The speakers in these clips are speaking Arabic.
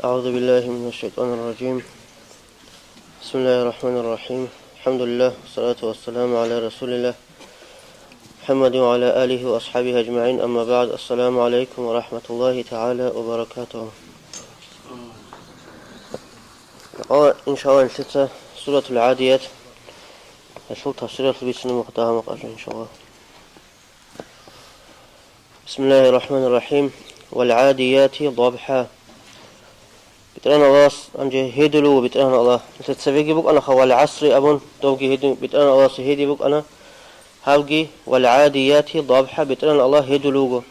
أعوذ بالله من الشيطان الرجيم. بسم الله الرحمن الرحيم. الحمد لله والصلاة والسلام على رسول الله محمد وعلى آله وأصحابه أجمعين. أما بعد، السلام عليكم ورحمة الله تعالى وبركاته. إن شاء الله نسيت سورة العاديات. أشوف تفسير البيتنا مقطعها مقاطع إن شاء الله. بسم الله الرحمن الرحيم. والعاديات ضبحا. بتران الله أنجه هيدلو بتران الله تتسبيجي بك أنا خوال عصري أبون دوجي هيدو بتران الله سهيدي بك أنا هاوجي. والعاديات ضبحا بتران الله هيدلوجو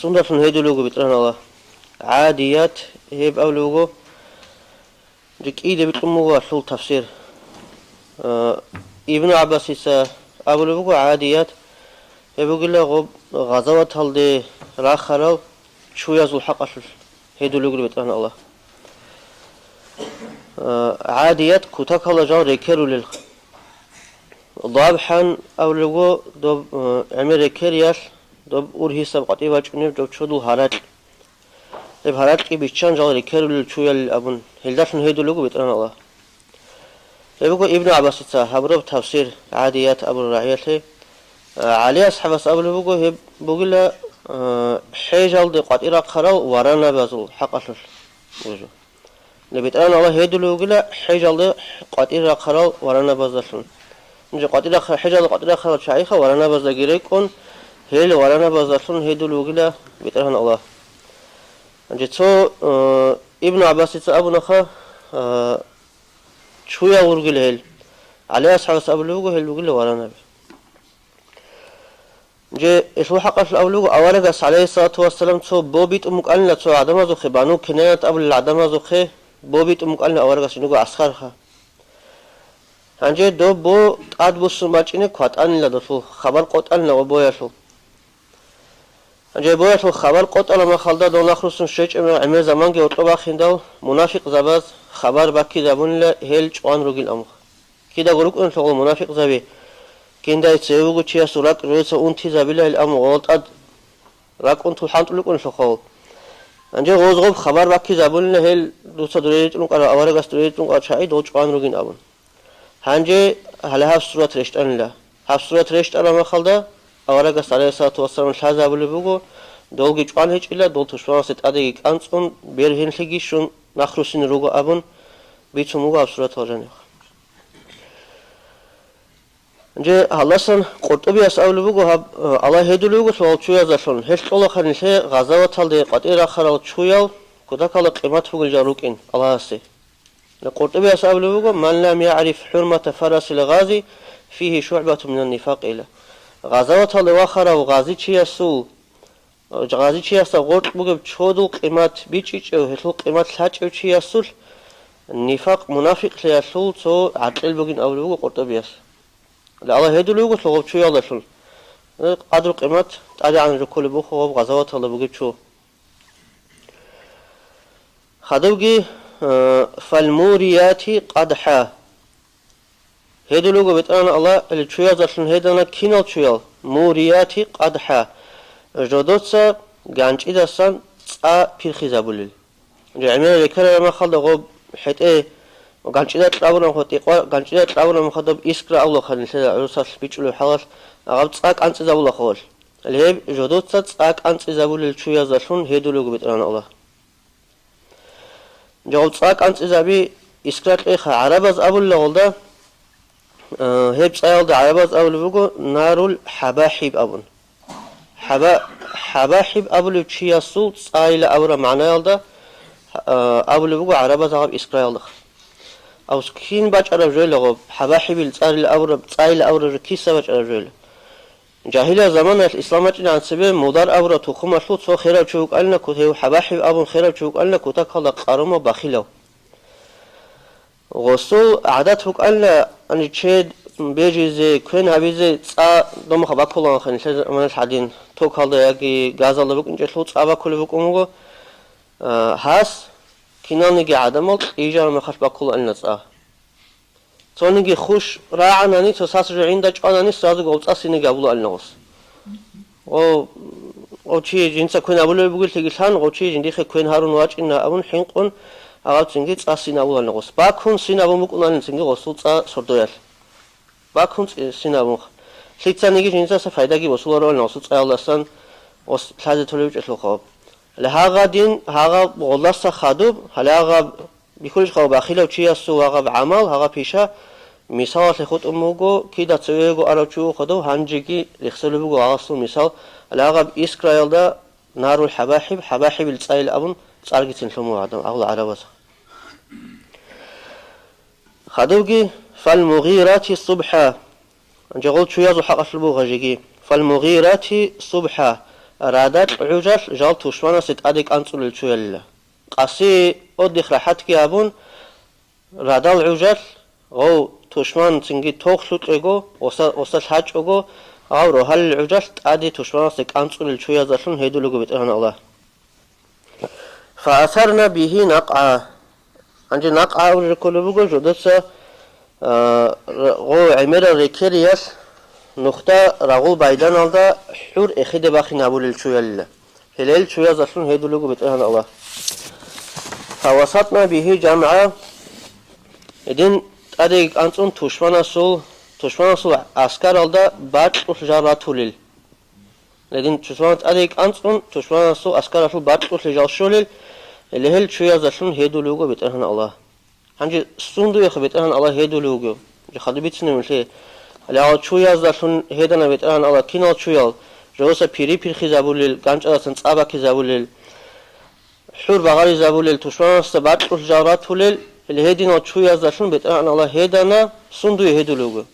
سنة هيدلوجو بتران الله عاديات هيب أولوجو ديك إيدي بتقوموا شو تفسير ابن عباس أولوجو عاديات يقول له غزوات هالدي راخرو شو يزول حق أشل هيدلوجو بتران الله عاديات كتاك الله جار ركيرو لل ضابحا أولوجو دوب عمر ركيرياش دوب أورهي سبقتي واجنير دوب شدو هارات دوب هارات كي بيشان جار ركيرو لل شو يل أبون هلداشن هيدلوجو بتران الله يقول ابن عباس هبرب تفسير عاديات أبو الرعية عليه أصحاب أولوجو هب بقول حيجال دي قطيرة خرال ورانا بازل حق أشل وجو نبيتان الله هيدلوجو لا حيجال دي قطيرة خرال ورانا بازل نجي قطيرة حيجال قطيرة خرال شايخة ورانا بازل جريكون هيل ورانا بازل هيدلوجو لا بيتان الله نجي تو ابن عباس أبو نخا شوية ورجل هيل عليه أصحاب أولوجو هيل وجل ورانا جه إسمه حق الأولو أورجس عليه الصلاة والسلام تو بوبيت أمك ألنا تو عدم زخي بانو كناية قبل العدم زخي بوبيت أمك ألنا أورجس نقول أسخرها هنجي دو بو قاد بوس ماچينه قط ألنا دو خبر قط ألنا وبوياشو هنجي بوياشو خبر قط ألنا ما خالدا دو نخلصن شيء عمر زمان جه أطلع خينداو منافق زباز خبر باكي زبون له هيل جوان رجل أمخ كده قولك أن شغل منافق زبي كندا يتسوق شيء سورك رئيس أنتي زبيله الأمر غلط أد راك أنتو حانت لكم شخول أنجي غوزغب خبر باكي زبون له هل دوسا دريت لك على أورج استريت لك على شيء دوج قان رجين أبون هنجي هلا هاف سورة رشت أن لا هاف سورة رشت أنا ما خلدا أورج استريت سات وصل من شهزة بقول بقول دوجي قان هيج إلا دول تشوان ست أديك أنتم بيرهن لقي شون نخرسين روجا أبون بيتموجا هاف سورة هاجني جه هلسن قرطبي أسأله بقول هب الله هيدلوجو سوال شوية زشون هش الله خنيسة غزوة تالدي قطيرة خراو شوية كذا كلا قيمة فوق الجاروكين الله هسه قرطبي أسأله بقول من لم يعرف حرمة فرس الغازي فيه شعبة من النفاق إلى غزوة تالدي وخراو غازي شيء سو غازي شيء سو قرط بقول شودو قيمة بيجيش أو هشلو قيمة ساتش أو شيء سول النفاق منافق ليسول سو عقل بقول أولو بقول قرطبي أس الله هيدلوجو سوغب شو يالشون قدر قيمة تعدي عن ركول بوخو غزوات الله بقول شو خدوجي فالموريات قدحا هيدلوجو بتاعنا الله اللي شو يالشون هيدنا كينال شو يال موريات قدحا جودوتسا جانش إذا سان بير خزابولل جميع ذكر ما خلد غب حيت إيه وقانشيدا تراونا مخطيقوا قانشيدا تراونا مخطب إسكرا أول خلنا سيدا عروسات بيجلو حلاش أغاب تساق أنت زاولا خول اللي هي جودوت تساق أنت زاولا الشوية زاشون هيدولوجو بترانا الله جواب تساق أنت زابي إسكرا إخا عرباز أول لغلدا هي بسأل دا عرباز أول بقول نارول حباحب أبون حباحب أول الشيء صوت سائل أورا معناه يلدا أول بقول عرباز أغاب إسكرا يلدا أو سكين باج على رجل غب حباحب الصار الأورب صايل الأورب كيسة باج على رجل جاهلة زمان الإسلام عن سبيل مدار أورب تخم شوط سو خير بشوك ألنا كتير حباحب أبو خير بشوك ألنا كتاك هلا قارما بخيلو غصو عادات فوق ألنا أن يشهد بيجي زي كين هبي زي دم خبا كلنا خنيش من الحدين توك هلا يجي غازل بق إنجيل لوط أبا كل بق أمور هاس كنان نجي عدمك إيجار ما خش بقول ألنا تونيجي خوش راعناني تساس عندك أنا نساز قلت أصيني قبله الناس أو قوتشي جنسا كوين أبولو بقول تيجيلان قوتشي جنديخ كوين هارون واجنا أبون حينقون أغاب تنجي تأسين أبولا نغوص باكون سين أبو مكونا تنجي غوصو سردويال باكون سين أبو سيتسان نيجي جنسا سفايداكي وصولو نغوصو تأيالاسان وصلازة توليوش أسلو خواب لهاغا دين هاغا غلاسا خادوب هلاغا بيكولش خواب أخيلو چياسو هاغا بعمل هاغا بيشا مثال لخود أموغو كيدا تسويغو أراوچو خدو هانجيكي لخسلوغو آغاسو مثال هلاغا بإسكرايل دا نارو الحباحب حباحب التسايل أبن تسارجي تنشمو عدم أغلى عربس خدوغي فالمغيرات الصبح جغل شويازو حق أسلبو غجيكي فالمغيرات صبح رادات عجل جال توشوانا ست أديك أنصر للشويل قاسي أدخ راحتكي أبون رادال عجل غو توشمان تنجي توخلوت إيغو وصل حاج إيغو أو روحال العجل أدي توشوانا ست أنصر للشويل زلون هيدو لغو بيترهن الله فأثرنا به نقعا عندي نقعا وركولو بغو جودتسا غو عمير ريكيرياس نقطة رغول بايدان alda حور اخيد باخي نابول الشويل هلال شوية زلون هيدو لغو بيترهن الله فوسطنا به جمعا إذن أديك أنتون توشوانا سول عسكر alda بعد جارة توليل لكن توشوانا أديك أنتون توشوانا سول عسكر سول بعد جارة شوليل اللي هل شوية زلون هيدو لغو بيترهن الله هنجي سوندو يخ بيترهن الله هيدو لغو خدو بيتسنو ملتي لأن شوية زلون هيدنا بيترهن الله كينال شوية جوسا بيري بيرخي زابوليل قانش أدسن صعبا كي زابوليل حور بغاري زابوليل توشوانا سبات جارات توليل اللي هيدنا شوية زلون بيترهن الله هيدنا سوندو يهيدو لغو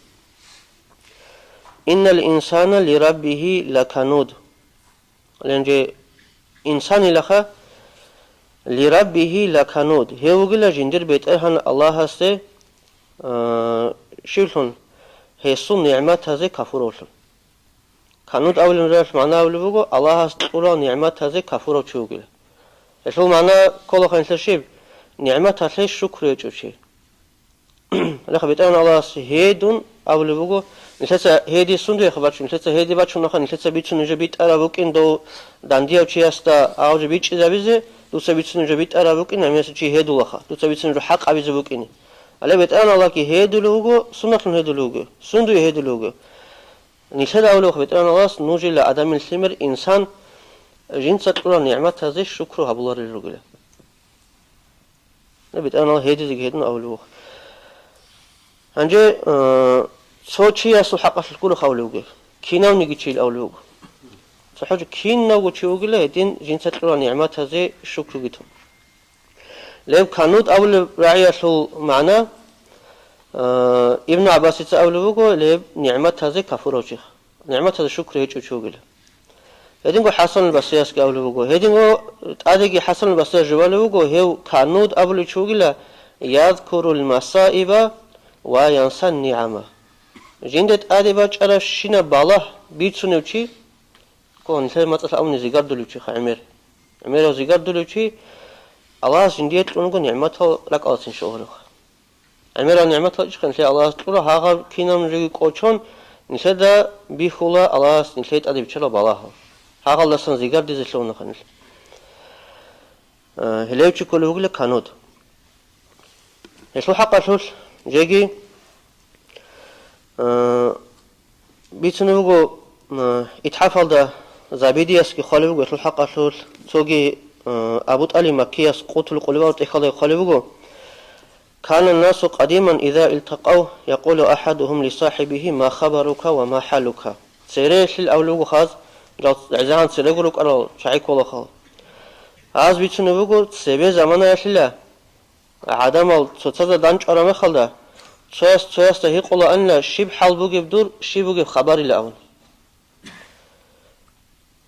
إن الإنسان لربه لكنود لأنجي إنساني لخا لربه لكنود هيوغلا جندر بيترهن الله هسته شيلون هيسون نعمت هذه كفورولون كنود أول مرة معناه أول بقول الله هستقوله نعمت هذه كفورو شوغلا شو معناه كله خنث شيء نعمت هذه شكر يجوشي لخ بيترهن الله هيدون أول بقول نسيت هيدي سندو يخبر شو نسيت هيدي باتشون نخن نسيت بيتشون جبيت أرابوك إندو دانديا وشياستا أو جبيت إذا بيزه دوسا بيتشون جبيت أرابوك إن عميس شيء هيدو لخا دوسا بيتشون جو حق أبيز بوك إني على بيت أنا الله كي هيدو لوجو سنة هيدو لوجو سندو هيدو لوجو نسيت أولو خبيت أنا الله نوجي لعدم الثمر إنسان جنس تقول نعمة هذه الشكر هبولار الرجل بيت أنا الله هيدو زي هيدو أولو هنجي صوتشي يصل حق الكل خاولوجه كينا ونيجي تشيل أولوج صحيح كينا وتشيوج له دين جنس تقول نعمة هذه الشكر جتهم لو كانود أول رعية شو معنا ابن عباس يتأولوجه لب نعمة هذه كفورة شيخ نعمة هذا الشكر هيك تشيوج له هدين قو حسن البصري كأولوجه هدين قو أديك حسن البصري جوالوجه هو كانود أول تشيوج له يذكر المصائب وينسى النعمة جندت آدي باج أرا شينا بالله بيتسونيو شي كون نسي مثلا أمني زيجار دلوشي خا عمير زيجار دلوشي الله جنديت ونقول نعمته لك أصين شغله عمير نعمته إيش كان نسي الله تقوله هاغا كينا من رجي قوتشون نسي دا بيخولا الله نسيت آدي بيشلا بالله هاغا الله سن زيجار دي زيشلون خنل هلاوشي كله يقول كانود يشلو حقا شوش جيجي بيتنوغو اتحفل دا زابيدياس كي خالبوغو يطلو حقا شول توغي أبوت علي مكياس قوتل قلوبا وتخالي خالبوغو كان الناس قديما إذا التقوا يقول أحدهم لصاحبه ما خبرك وما حالك سيريش الأولوغو خاز عزان سيريغولوك أرال شعيك ولا خال عاز بيتنوغو تسيبي زمانا يشلا عدم التوتازا دانش أرامي خالدا شاست هي قولا أن شيب حال بوجي بدور شيب بوجي خبري الأول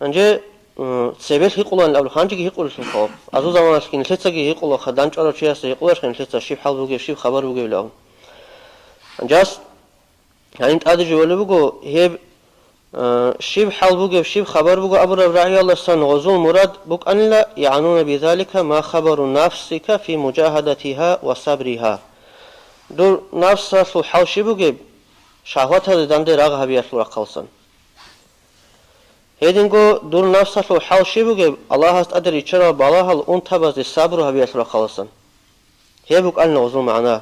أنجي سبب هي قولا الأول خانجي هي قولا شو خاب أزوج زمان أشكين لسه هي قولا خدانش أرى شاست هي قولا شكين لسه شيب حال بوجي شيب خبر بوجي الأول أنجاس يعني أنت أدري جوال بوجو هي شيب حال بوجي شيب خبر بوجي أبو ربيع الله سن غزول مراد بوك أن لا يعنون بذلك ما خبر نفسك في مجاهدتها وصبرها دور نفس سو حوشي بوجي شهوات هذا دندر راغ هبي أسلو رقصن هيدنگو دور نفسه حال شبوگه الله هست ادری چرا بالا حال اون تبازی صبر و هبیت را خلاصن هي بوك أن وزو معناه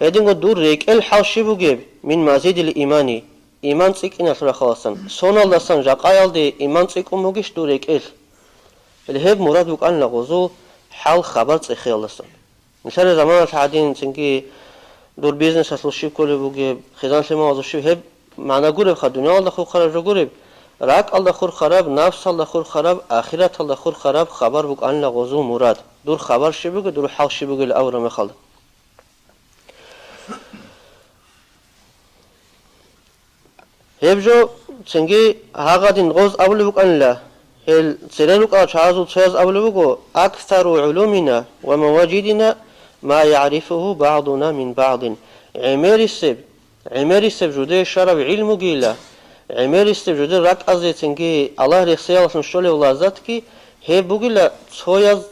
هيدنگو دور ريك الحال شبوگه من مزيد الإيماني إيمان تيك إن أسرع خلاصن سون الله سان جاقايل دي إيمان تيك أموگش دور ريك الهب مراد بوك أن وزو حال خبر تيخي الله سان مثال زمان الحادين تنكي دور بيزنس أسلو شيب كله بوگه خزان سيما وزو شيب هب معنى قرب خد دنيا الله خور خراب جو قرب راك الله خور خراب نفس الله خور خراب آخرت الله خور خراب خبر بوك أن وزو مراد دور خبر شبوگه دور حال شبوگه الأورا مخالد هبجو تنجي هاغادين غوز أولوك أن لا هل سيرلوك أشعازو تشاز أولوكو أكثر علومنا ومواجدنا ما يعرفه بعضنا من بعض عمير السب جودي شرب علم جيلا عمير السب جودي راك أزي تنجي الله رخصيال سنشولي ولازاتكي هي بوغيلا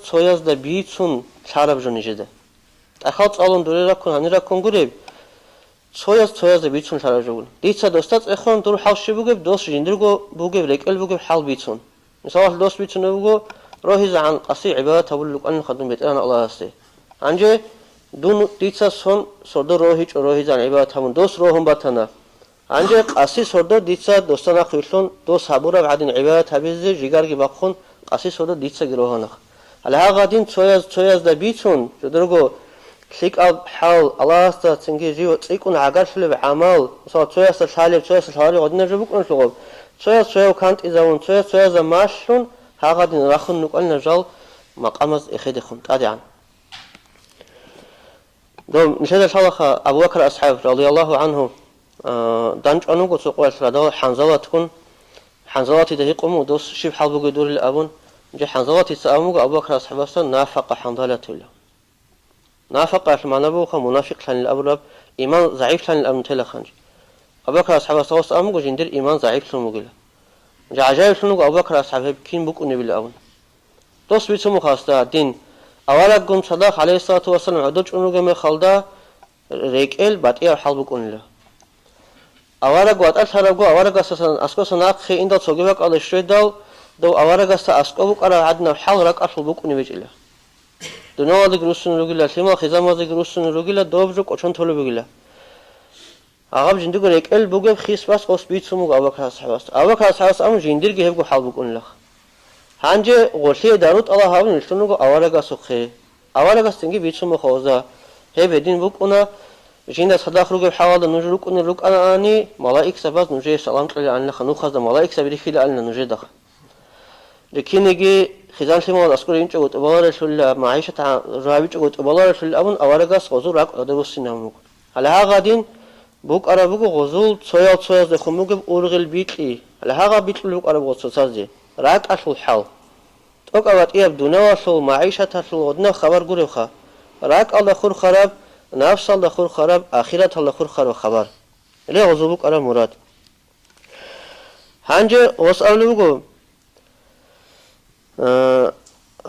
تشوياز دا بيتسون شرب جو نجده أخاط ألون دوري راكون هني راكون قريب تشوياز دا بيتسون شرب جو ديتسا دوستات إخوان دور حال شبوغيب دوست جندرغو بوغيب ريكال بوغيب حال بيتسون مثال دوست بيتسون بوغو روحيز عن قصي عبادة تقول أن خدم بيت أنا الله أستي عنجي دون ديتسا سون سردو روحيز عن عبادة همون دوست روحهم باتنا عنجي قصي سردو ديتسا دوستانا خيرلون دوست حبورا بعدين عبادة هبيزي جيگارگي باقخون قصي سردو ديتسا گروهانخ هل ها غادين تشوياز دا بيتسون جدرغو شيك أب حال الله أستا تنجي جيو تيكون عقار شلب عمال مثلا تشوياز الحالي غدنا جبوك نشلغب تشوياز كانت إذا تشوياز ماشلون ها غادين راخن نقلنا جال مقامز إخيدخون تادعا دوم نشهد شالخ أبو بكر أصحاب رضي الله عنه دانج أنوغو تقوى الفرادة حنزلة تكون حنزلة تدهيقهم دوس شيب حلبو دور الأبون جي حنزلة تسأموغ أبو بكر أصحاب نافق حنزلة الله نافق في معنى بوخا منافق لان الأبراب إيمان ضعيف لان الأمن تلخانج أبو بكر أصحاب أموغو جندر إيمان ضعيف لنموغلا جي عجائب لنموغ أبو بكر أصحاب كين بوك أنبي الأبون دوس بيتسمو خاستا دين أولاك قم صداق عليه الصلاة والسلام عدوش أنوغا مخالدا ريكيل باتئي حلبوك أنلا أولاك وات أشهرقو أولاك أسكو سناق خي إندال سوغيبك على الشريد دو أولاك أسكوبك على عدنا حل راك أشلبوك أنبيج إلا دنیا دیگر روسون روگیلا سیما خیزام دیگر روسون روگیلا دوبجو کچون تولو بگیلا عقب جندگو ریکل بوگم خیس باس قص بیت سموگ آبکر هست ام جندیر گه بگو حال بکن لخ هنجه غرفه داروت الله هاون نشونگو آوارگا سخه آوارگا سنگی بیت سمو خوزا هی بدین بکونا جند صداق روگ حوال نجرو کن روگ آنی ملائک سباز نجی سلام کلی آن لخ نو خزا ملائک سبری خیل آن نجی دخ لكنجي خزان سيمون أذكر إنش قلت أبغى رسول معيشة رابط قلت أبغى رسول أبون أورجاس غزول راك أدرس سينامك على ها غادين بوك أرابوك غزول تسويا دخموك بأورغ بيتلي على ها غابيت بوك أرابوك تسازي راك أشل حال توك أوقات إيه بدونه أشل معيشة أشل غدنا خبر قريبخا راك الله خور خراب نفس الله خور خراب آخرة الله خور خراب خبر ليه غزولك أرا مراد هنجي وسألوكو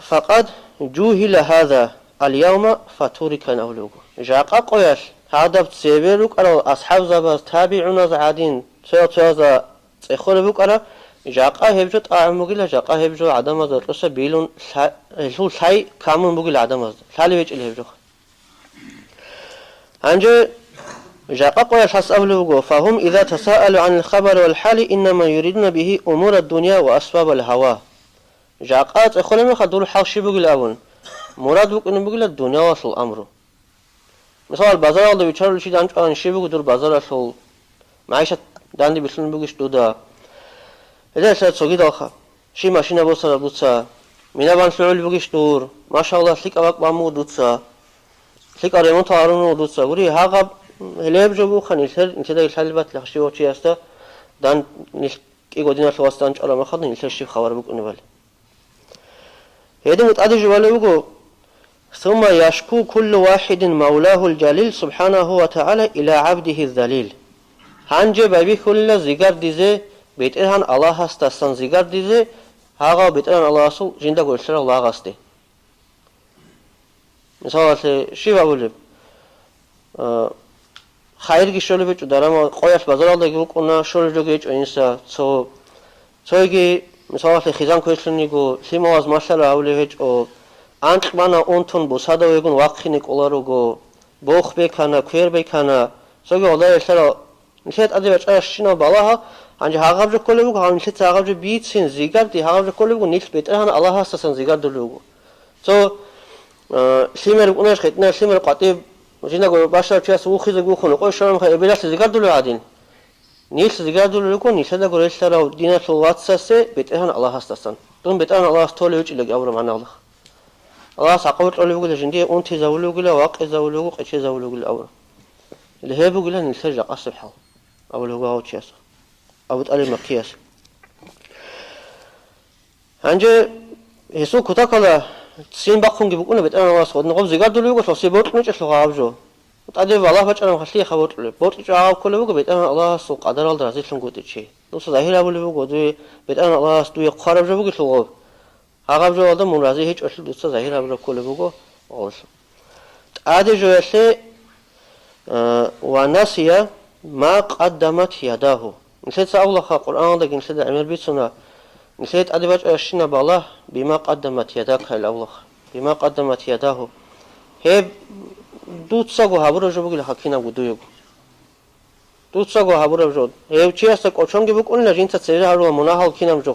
فقد جوهل هذا اليوم فتورك نولوكو جاقا قويش هذا بتسيبيروك على أصحاب زباز تابعون زعادين تيوزا تيخول بوك على جاقا هبجو طاعم بوكيلا جاقا هبجو عدم هذا الرسا بيلون الحي كامون بوكيلا عدم هذا الحالي بيج الهبجو هنجي جاقا قويش هسألوكو فهم إذا تساءلوا عن الخبر والحال إنما يريدون به أمور الدنيا وأسباب الهوى جاقات أخونا من خدور حال شي بقول أبون مراد بك إنه بقول الدنيا وصل أمره مثال بازار الله بيشارو شيء دانش أن شي بقول دور بازار أصل معيشة داندي بيسلم بقولش دودا إذا سأت سوقي داخل شي ماشينة بوصل بوصا مينا بان فعل بقولش دور ما شاء الله سلك أباك بامو دوتسا سلك أريمون تارونو دوتسا قولي هاقب هلاب جبو خن إنسان يسال بات لخشي وشي أستا دان يقودينا سواستانش على ما خدنا إنسان شيء خبر بك إنه هذا متعدد جواله ثم يشكو كل واحد مولاه الجليل سبحانه وتعالى إلى عبده الذليل هنجي بابي كل زيغار ديزي بيترهن الله هستستان زيغار ديزي هاغا بيترهن الله أصل جندا قلسر الله غستي مثلا شي بقولب خير كي شولو بيچو دارما قويش بازار الله يقول كنا شولو جو گيچ انسا سو يجي مثلا خیزان کوچلنیگو سیماز ماشاءالله اولیهج او آنچمانا اونتون بساده ویگون واقعی نکولاروگو بوخ بکنه کویر بکنه سوگی الله اشترا نشید ادی بچه اشینا بالاها انجا هاقابج کلیگو هم نشید هاقابج بیتسین زیگر دی هاقابج کلیگو نیست بیتر هن الله هستن زیگر دلوگو تو سیمر اونش خدمت سیمر قطعی جینا گو باشه چه سو خیز گو خونه قوی شرم خیلی بیشتر زیگر دلو عادین نیست زیگر دلو کن نیست دکور اشترا دینه سوات سه بیتر هن الله هستن دون بیتر هن الله استوله وچ لگ اول من الله الله ساقوت أولي بقول جندي أنت زاولو قلا واقع زاولو قشة زاولو قلا أول اللي هي بقول إن السجع قصب حال أول هو أو تشيس أو تقلي مكياس عنجة يسوع كتاكلا سين بقون جبكونا بيت أنا واسود نقول زيجار دلوا يقول صوصي بورت نيجي سلوا عبجو تأدي والله فجأة أنا خليه خبرت له بورت جاء كله بقول بيت أنا الله سوق قدر الله دراسي شلون قلت شيء نص ظاهر أول بقول دوي بيت أنا الله دوي قارب جو بقول سلوا عقب جو آدم منازعه هیچ اصل دوستا ظاهر ابرو کله بگو آوش. عادی جوهشه و نسیه ما قدمت یاده. نسیت سأول خا قرآن داغ نسیت عمل بیتونا نسیت عادی بچه اشینا بالا بما قدمت یادک هل اول خا بما قدمت یاده. هی دوستا گو هبرو جو بگیل حکینا بودویو. دوستا گو هبرو جو. هی چی است کوچونگی بگو اون لجین تا سری هرو مناهال کینم جو.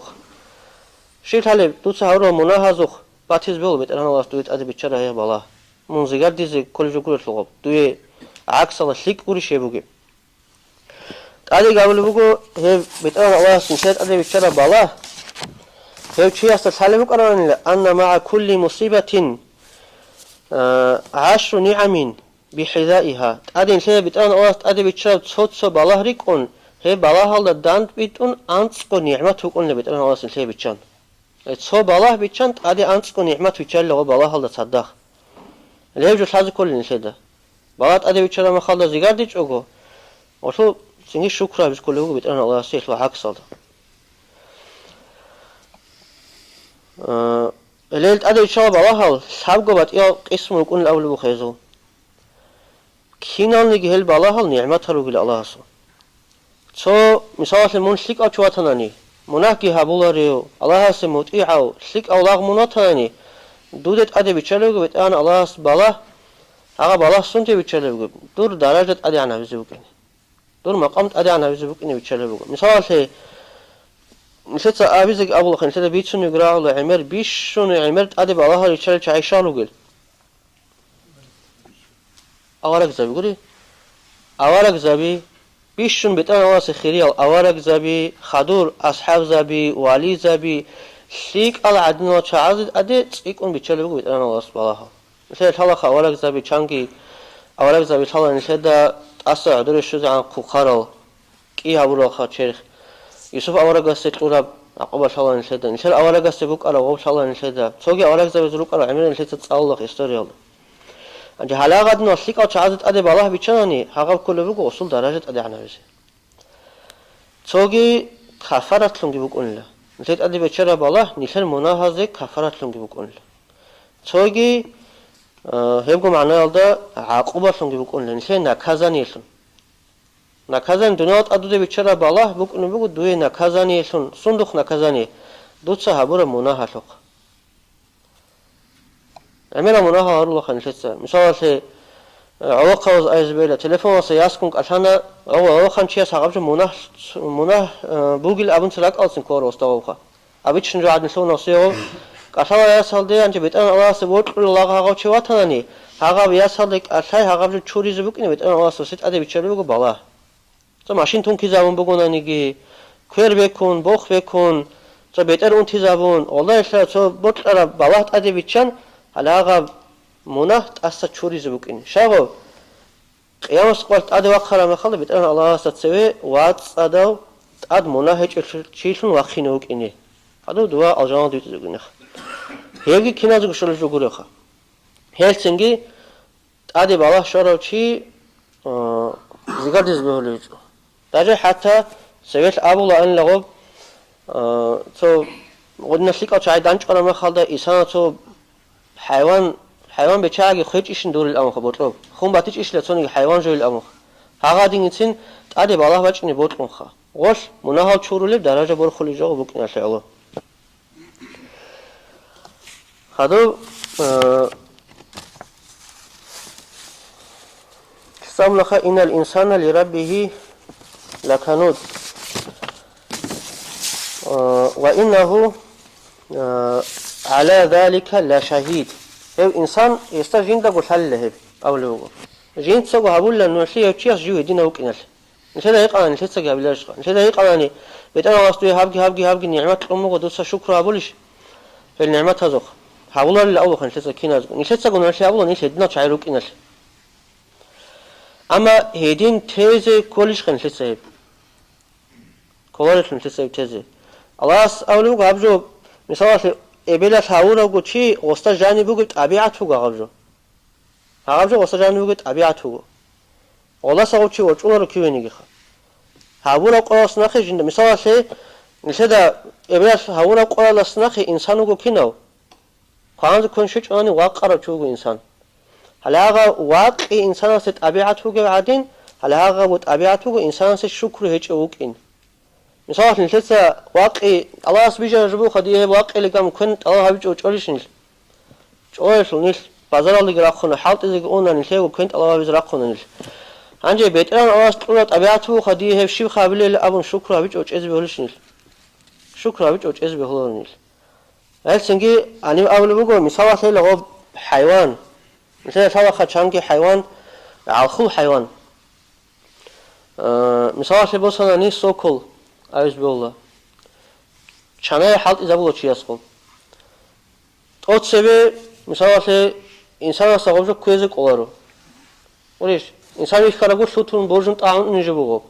شیطانی دوست هارو مناهزخ باتیز بیل بیت آن الله دویت ادی بیچاره هی بالا منزیگر دیزی کلی جو کلی شلوغ دوی عکس الله شلیک کوری شی بگی ادی قبل بگو هی بیت آن الله سنشت ادی بیچاره بالا هی چی است سالی بکرانی آن مع کلی مصیبت عشر نعم بحذائها ادی نشید بیت آن الله ادی بیچاره صوت سو بالا ریکون هی بالا حال داند بیتون آنس کو نعمت هکون بیت آن الله سنشید بیچان صو بالله بيتشنت عادي أنتسكو نعمة ويتشال لغو بالله هذا تصدق اللي يوجد حاجة كل نشده بالله عادي بيتشال ما خلص زيجار ديش أقو وشو سنجي شكرا بس كله بيت أنا الله سيح وحق صل الليل عادي بيتشال بالله هذا سابقو بات يا اسمه يكون الأول بخيزو كينان لقي هل بالله هذا نعمة هلو قل الله سو صو مثال المنشلك أو شواتناني مناكي هابولاريو الله سموت إيعاو سلك أو لاغ مناطاني دودت أدي بيتشالوغو بيت أنا الله سبالا هغا بالا سنتي بيتشالوغو دور درجة أدي عنها بيزيبوكيني دور مقامت أدي عنها بيزيبوكيني بيتشالوغو مثال سي نسيت أبيزك أبو لخي نسيت بيتشون يقرأوا لعمر بيشون عمر أدي بالاها يتشالو عيشالوغل أوارك زابي قولي أوارك زابي بیشتر بیتن آواز خیریال آوارگ زبی خدور اصحاب زبی والی زبی سیک al عدنا چعزد عده سیک اون بیچاره بگو بیتن آواز بالاها مثل حالا آوارگ زبی چنگی آوارگ زبی حالا نشده اصل عدرش شده عن کوکارال کی هبورا خاطر یوسف آوارگ است تورا عقبش حالا نشده نشد آوارگ است بک آلا وش حالا نشده توگی آوارگ زبی زروک آلا عمر نشده تصالح استوریال انجا حالا قدنا سیک آل چعزد عده بالاه بیچانه حقاب کل بگو اصول درجة عده عناویزه توگی کفارت لونگی بکنله نشید عده بیچاره بالا نیشان مناهزه کفارت لونگی بکنله توگی هیچ معنی آلده عقوبت لونگی بکنله نیشان نکازانیشون نکازان دنیات عدود بیچاره بالا بکنه بگو دوی نکازانیشون صندوق نکازانی دوست هبور مناهشق عملا مناها هارو خنشته مثلا سه عوقاوز أيزبيلا تلفون سياسكونك عشان أو خنشيا ساقبش مناه بوجل أبن سلاك ألسن كور استوى أبيت شنجا عدن سو نصيو عشان ياسال ده أنت بيت أنا الله سبوت الله هاقو شو تاني هاقو ياسال لك أشياء هاقو شوري زبوك إني بيت أنا الله سوسيت أدي بيتشري بقول بالا تو ماشين تون كي زبون بقول أنيجي كير بيكون بوخ بيكون تو بيت أنا أنتي زبون والله إيش تو بوت أنا بالا أدي بيتشان على هاقو مناه تأسس شوري زبوك إني شاغو قيام سقوط أدي وقرا ما خلي بيت أنا الله ستسوي واتس أدو أد مناه هيك شيلون وخينوك إني هذا دوا أجران دوت زوجينه هيجي كنا زوج شلون زوجوري خا هالسنجي أدي بالله شرو شيء زيادة بهوليج درجة حتى سويت أبو لأن لغب تو قدنا فيك أشعي دانش أنا ما خالده إنسان تو حيوان بتشاعي خيط إيش ندور الأمر خبرته خون باتيش إيش لتوني حيوان جوي الأمر هذا دينتين أدي بالله بتشني بوتكم خا غش مناها تشورو لب درجة بور خليجه وبكنا شعله خدو ساملخ إن الإنسان لربه لكنود وإنه على ذلك لشهيد. هو إنسان يستجين دقو حله أولوه جين تسوق هقول لأنه شيء يتشيس جوه دينه وكنال نشدا يقاني نشدا قبلش نشدا يقاني بيتنا واستوي هابجي نعمة أمك ودوسا شكر أبولش في النعمة هذوق هقول الله أول خن نشدا كيناز نشدا قلنا شيء أول نشدنا شعيرو كنال أما هيدين تيزي كلش خن نشدا كلش نشدا تيزي الله أولوه قابجو مثلا إبلاش هاورا قوتشي وسط جانبه قلت أبيعته قابجو هاورا وسط جانبه قلت أبيعته والله سأقولشي وجونا ركيبيني خا هاورا قراص نخي جند مثلا شيء نشدا إبلاش هاورا قراص نخي إنسانه قكيناو خانز كونشيج أني واقع رجوع إنسان هلا هذا واقع إنسان ست أبيعته قاعدين هلا هذا وت أبيعته إنسان ست شكر هيج أوكين مثلا نشدا واقع الله سبحانه رجبو خديه واقع اللي كم كنت الله هبيج أوجوليش نيل جوالش نيل بازار اللي جراخونه حالت إذا قلنا نيل وكنت الله هبيج راخونه نيل عنجي بيت أنا أواز تقول طبيعته خديه هفشي خابلي لأبون شكر هبيج أوج إزبي هولش نيل شكر هبيج أوج إزبي هولش نيل هل سنجي أنا أول بقول مثلا شيء لغو حيوان مثلا سوا خدشانكي حيوان عالخو حيوان مثلا شيء بوصلنا نيس سوكل أعوذ بالله شناي حالت إذا بقول شيء أسقط أوت سبب مثلا شيء إنسان سأقول كويزك أولارو وليش إنسان يخرجوا شوتون برجون تعاون نجيبوه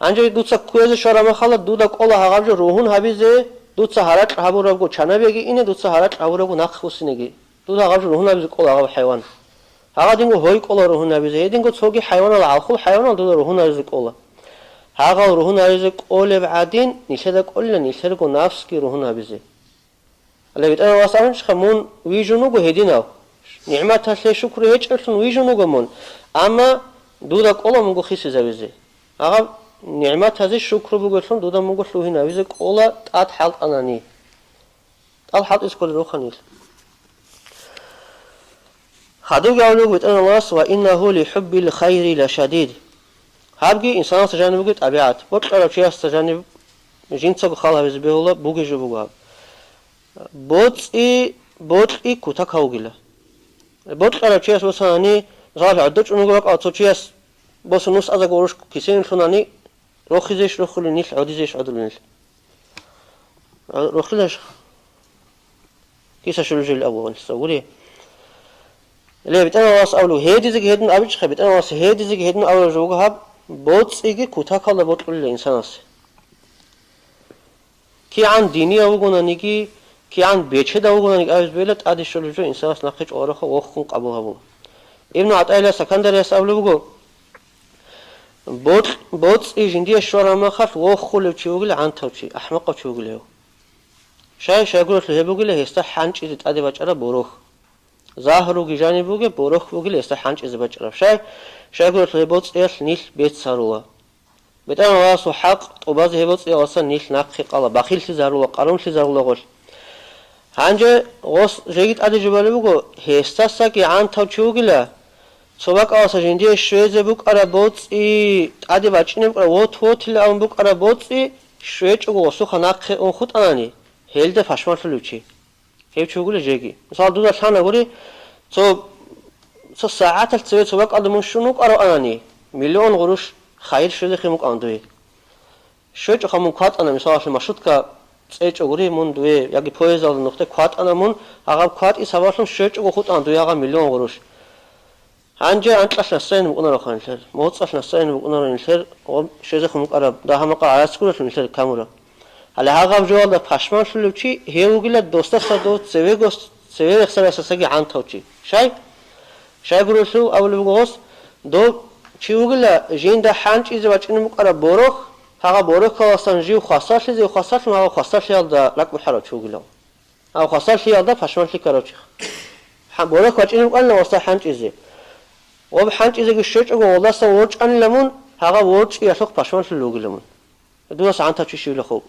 عنجي دوتسا كويز شرما خالد دودك الله هاجر روحون هبيزه دوتسا هرات هبورغو چنا بيجي إنه دوتسا هرات هبورغو نخوسينيجي دودا هاجر روحون هبيز الله هاو حيوان هذا دينغو هوي الله روحون هبيزه يدينغو تصوغي حيوان العالخو حيوان دودا روحون هبيز الله هذا روحون هبيز الله بعدين نشدك الله نشدكو نفس كي روحون هبيزه اللي بيتنا واسعونش خمون ويجونوغو هديناو نعمة هسه شكر هيك أصلاً ويجونوغو مون أما دودك الله مونغو خيس زويزه هذا نعمة هذه شكر بقولون دودا مونغو شلوهنا ويزك الله تات حالت أناني تات حالت إسكول روحانيل خدو قالوا بيت أنا الله وإنه لحب الخير لشديد هابجي إنسان سجانب بقول أبيعت بقول على شيء سجانب جنسك خالها بيزبيه الله بوجي جو بقول بوتي كوتك هوجلا بوت على شيء مثلاً زال عدوش ونقولك أتصير بس نص أذا قروش كيسين فلاني روخيزش روخلينيش عديزش عدلينيش روخليش كيس شلوج الأول سوولي اللي بتأنا واس أولو هيدي زي هيدن أبيش خبيت أنا واس هيدي زي هيدن أول جوجها بوت إيجي كوتاك الله بوت كل الإنسان كي عن ديني أوجونا نيجي كي عن بيتشد أوجونا نيجي أبيش بيلت أدي شلوج الإنسان نخش أورخه وخون قبوها بو ابن عطية سكندري أسألو بقول بوت إيجندي الشورى ما خف وخلو تشوغل عن توشي أحمق تشوغله شاي يقول له بقول له يستحنش إذا تأدي بجرا بروخ ظاهرو جاني بقول بروخ بقول يستحنش إذا بجرا شاي يقول له بوت إيش نيل بيت ساروا بتأنا واسو حق وبعض هبوت إيش نيل ناقي قلا بخيل سزاروا قارون سزاروا غش هنجة غص جيت أدي جبال بقول هستسك عن توشوغله صباح آسایشی شویز بک عربوت ای عادی بچینم که وات لام بک عربوت ای شویج او واسو خناق اون خود آنی هلده فشمال فلوچی هیچ چوگل جیگی مثال دو دست هنگوری تو ساعت التوی صباح آدمون شنوک آرو آنی میلیون قروش خیر شده خیمک آندوی شویج خامون کات آن مثال ماشوت که ایچ اوگری من دوی یکی پویز آل نقطه کات آنمون اگر کات ای سوارشون شویج او خود آندوی اگر میلیون قروش عنجا أنتلاش نسين بقولنا رخان الشر موتصاش نسين بقولنا الشر وشيء خمك عرب ده هم قاعد أسكول في الشر كامورا على هذا الجوال ده فاشمان شلو شيء هي وقيلة دوستا صدوت سوي يخسر أساسي عن توشي شاي بروسو أول بقوس دو شيء وقيلة جين ده حنش إذا بتشين مقرب بروخ هذا بروخ خاصن جيو خاصش إذا خاصش ما هو خاصش يالده لك بحرة شو وقيلة أو خاصش يالده فاشمان شي كروشي بروخ بتشين مقرب وسط حنش إذا وبحنت إذا قشيت أقول والله سوورج أن لمن هذا ورج يسوق باشون في اللوج لمن دوس عن تشي شيء لخو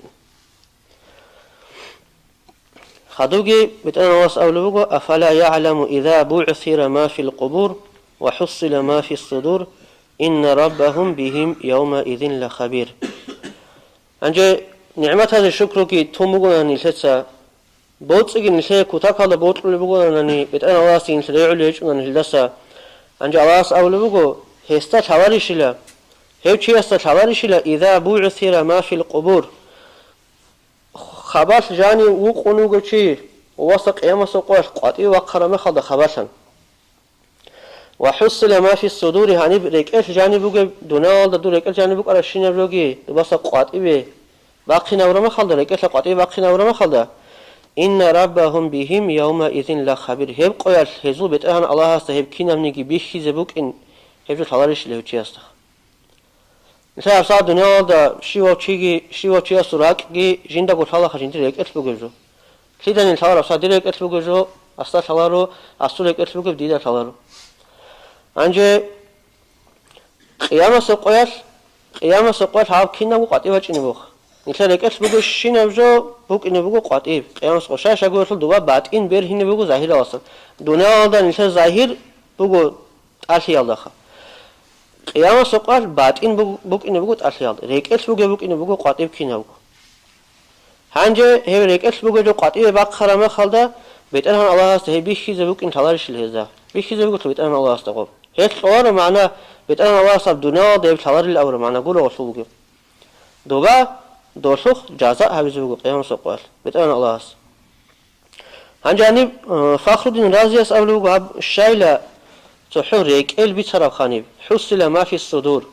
خدوجي بتأنا واس أولوجو أفلا يعلم إذا بعثر ما في القبور وحصل ما في الصدور إن ربهم بهم يومئذ لخبير. أنجي نعمة هذا الشكر كي تومبوغنا نيلتسا بوتسجي نيلتسا كوتاكالا بوتلو بوغنا ني بتأنا واس نيلتسا يعلو نيلتسا أنجي واس أولوجو هستا تواريشلا هيوتشي هستا تواريشلا إذا بعثر ما في القبور خبر جاني وقنوغ شيء ووثق يمس قوش قاطي وقرم خد خبرسن وحصل ما في الصدور هاني ريكل جاني بوغ دونال دو ريكل جاني بوغ ارشين بوغي بس قاطي به باقي نورم خد ريكل قاطي باقي نورم خد ان ربهم بهم يومئذ لا خبير هب قيل هزو بتان الله استهب كينمنيغي بيخي زبوك ان هب تلارش لهوچي است مثلا صار دنيا دا شيو تشي سوراكي جيندا غوتالا خجينتي ريكل بوغجو كيدان الثوار صار ديريك اتبوغجو استا ثوارو اسوليك اتبوغ ديدا ثوارو انجي قيامه سقوياس هاو كينا قاطي واچيني بوخ مثلا ريكل بوغ شينابجو بوك اني بوغ قاطي قيامه سقوشا شاغوتل دوبا باتين بير هيني بوغ ظاهر واسن دنيا دا مثلا ظاهر بوغ تاشي يالدخ قيامه سقوال باتين بوك اني بوغ تاشي يالد ريكل بوغ اني بوغ قاطي كيناو هانجه هي ريكل بوغ جو قاطي باق خرما خالدا بيتن الله است هي بيخي زبوك ان تلارش لهزا بيخي زبوك بيتن الله است قوب هيك صور معنى بيتن الله صاب دنيا ده تلار الاول معنى قول وصوغ دوغا دوسخ جزاء حبيزوغ قيام سقوال بيتن الله است هانجاني فخر الدين رازي اس اولوغ الشايله تحو ريكل بيصرف خاني حصل ما في الصدور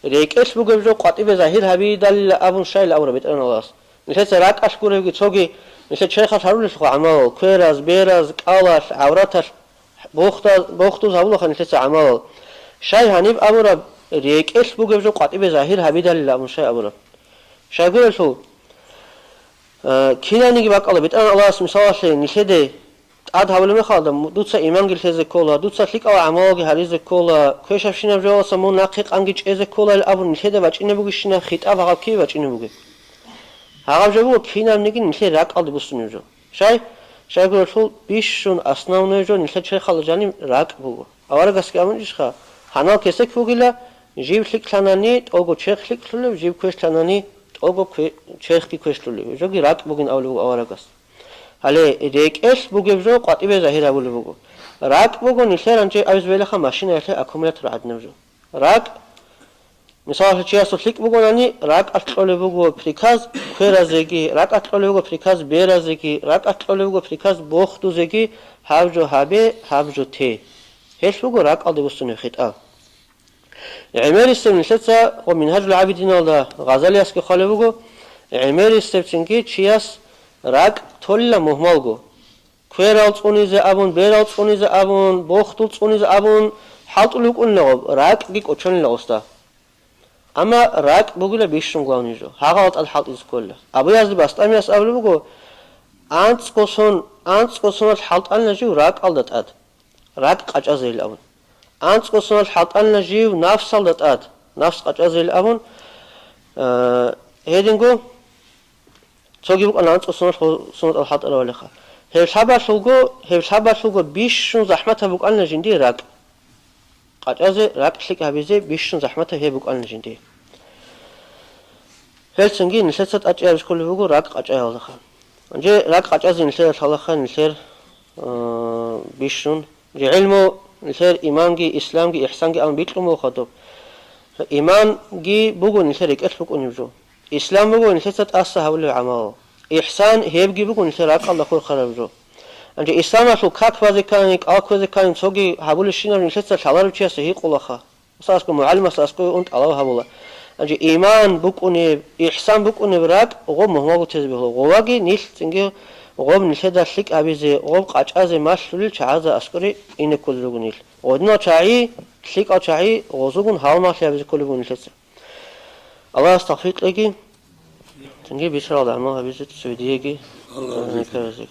ريكل بوغ جو قاطي بظاهر حبي دل ابو شايله اور بيتن الله است مثل راك اشكوري تشوغي مثل شيخ هارون شو عمل كيراز بيراز قالاش عورتش بوختو زاولو خن مثل عمل شاي هنيب ابورا ريكل بوغ جو قاطي بظاهر حبي دل ابو شاي ابورا شاي يقول شو كينانيغي باقالا بيتن الله اسم سواشي نشدي اد حوالي مخالدم دوتسا ايمان گلتز کولا دوتسا ليك او عماغي هريز کولا كوشافشينا جو سمو ناقيق انگيچ از کولا ابو نشده واچينه بوگشينا خيط ابا كي واچينه بوگي هاغا جو كينام نيگي نشي راك алды бусуню جو شاي گورشول бишшун основной جو нишла чай халжани рак бугу авара гаскамунишха ханал кесек бугила живлик кланани того чехлик клулу жив квеш кланани того чехки квешлулу жоги рак бугин авлу авара гас але рекеш бугевжо قاطبه ظاهر ابو бугу рак бугу нишеранче авзвелаха машина яхе аккумулятор адневжо рак مثال چیا سوتلیک بگونانی راک اتلوله بگو پریکاز خیرازگی راک اتلوله بگو پریکاز بیرازگی راک اتلوله بگو پریکاز بوختوزگی هاوجو هابه هاوجو تی هیچ بگو راک آلده بستونه خیطا عمر استم نشتسا و منهج العابدین الله غزالی است که خاله بگو عمر استم چنگی چیاس راک تولا مهمال گو خیرالت اونیز ابون بیرالت اونیز ابون بوختولت اونیز ابون حالت لوک اون لغو راک گیک اچون لغستا اما راك بقوله بيشون قانيجو هاغالت الحال إز كله أبو يازد باستامي أس أولو بقو أنت قصون الحال أنجيو راك ألدت أد راك قاج أزي الأبن أنت قصون الحال أنجيو نفس ألدت أد نفس قاج أزي الأبن هيدنقو توجي بقو أنت قصون الحال الأولخة هيو شابا شلقو بيشون زحمتها بقو أنجين دي راك قاج أزي راك شلك هبيزي بيشون زحمتها هي بقو أنجين دي هلسنجي نسيت أجيال كل بقول راك أجيال دخل، أنجي راك أجيال نسير خلاص نسير بيشون جي علمه نسير إيمانجي إسلامجي إحسانجي أم بيتلمو خطب إيمان جي بقول نسير يكأس بقول نبجو إسلام بقول نسيت أسا هقول عمله إحسان هيبجي بقول نسير راك الله خير خربجو أنجي إسلام أصله كاك فازكانك أك فازكانك توجي هقول الشيء نسيت شلال بشيء سهيق الله خا أساسكو معلم أساسكو أنت الله هقوله أنجي إيمان بكوني إحسان بكوني براك غو مهما تزبيه غواجي نيل تنجي غو نشدا شلك أبيزي غو قاج أزي ماش لول شعازة أسكري إن كل رجونيل ودنا شعي شلك أو شعي غزوجون هاو ما شيء أبيزي كل رجونيل الله استغفر لكي تنجي بيشرا الله ما أبيزي تسويديكي الله